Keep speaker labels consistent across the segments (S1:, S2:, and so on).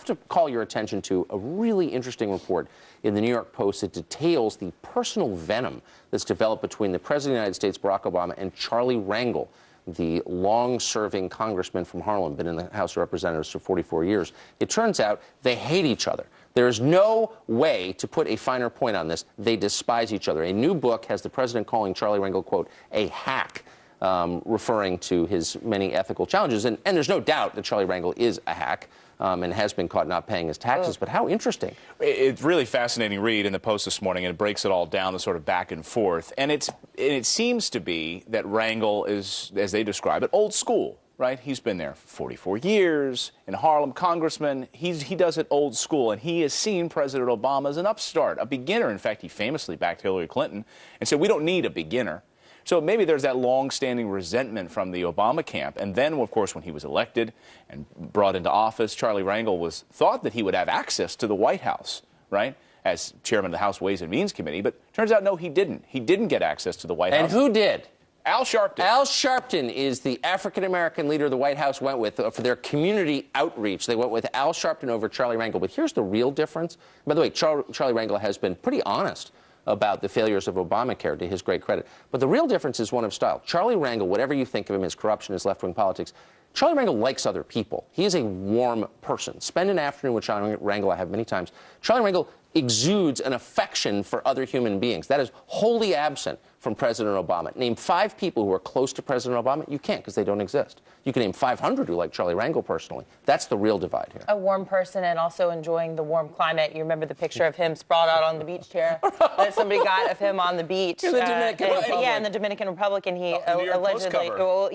S1: to call your attention to a really interesting report in the New York Post that details the personal venom that's developed between the President of the United States, Barack Obama, and Charlie Rangel, the long-serving congressman from Harlem, been in the House of Representatives for 44 years. It turns out they hate each other. There is no way to put a finer point on this. They despise each other. A new book has the president calling Charlie Rangel, quote, a hack, referring to his many ethical challenges. And there's no doubt that Charlie Rangel is a hack and has been caught not paying his taxes. But how interesting.
S2: It's really fascinating read in the Post this morning, and it breaks it all down, the sort of back and forth. And it seems to be that Rangel is, as they describe it, old school. Right? He's been there for 44 years, in Harlem, congressman. He does it old school, and he has seen President Obama as an upstart, a beginner. In fact, he famously backed Hillary Clinton and said, we don't need a beginner. So maybe there's that long-standing resentment from the Obama camp. And then, of course, when he was elected and brought into office, Charlie Rangel thought that he would have access to the White House, right, as chairman of the House Ways and Means Committee. But turns out, no, he didn't. He didn't get access to the White House.
S1: And who did?
S2: Al Sharpton.
S1: Al Sharpton is the African-American leader the White House went with for their community outreach. They went with Al Sharpton over Charlie Rangel. But here's the real difference. By the way, Charlie Rangel has been pretty honest about the failures of Obamacare, to his great credit. But the real difference is one of style. Charlie Rangel, whatever you think of him, his corruption, his left-wing politics, Charlie Rangel likes other people. He is a warm person. Spend an afternoon with Charlie Rangel, I have many times. Charlie Rangel exudes an affection for other human beings. That is wholly absent from President Obama. Name 5 people who are close to President Obama. You can't, because they don't exist. You can name 500 who like Charlie Rangel personally. That's the real divide here.
S3: A warm person and also enjoying the warm climate. You remember the picture of him sprawled out on the beach chair that somebody got of him on the beach.
S1: In the Dominican Republic.
S3: Yeah, in the Dominican Republic, and he allegedly,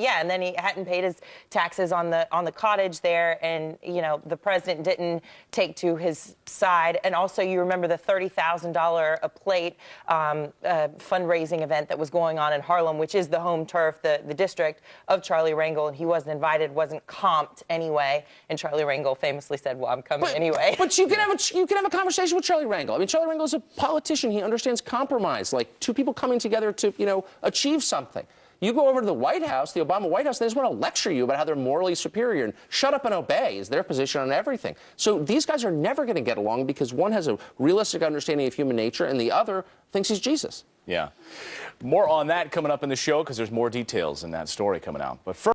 S3: and then he hadn't paid his taxes on the cottage there, and you know the president didn't take to his side. And also, you remember the $30,000 a plate fundraising event that was going on in Harlem, which is the home turf, the district of Charlie Rangel, and he wasn't invited, wasn't comped anyway. And Charlie Rangel famously said, "Well, I'm coming anyway."
S1: But you can have a conversation with Charlie Rangel. I mean, Charlie Rangel is a politician. He understands compromise, like two people coming together to achieve something. You go over to the White House, the Obama White House, they just want to lecture you about how they're morally superior, and shut up and obey is their position on everything. So these guys are never going to get along because one has a realistic understanding of human nature and the other thinks he's Jesus.
S2: Yeah. More on that coming up in the show because there's more details in that story coming out. But first,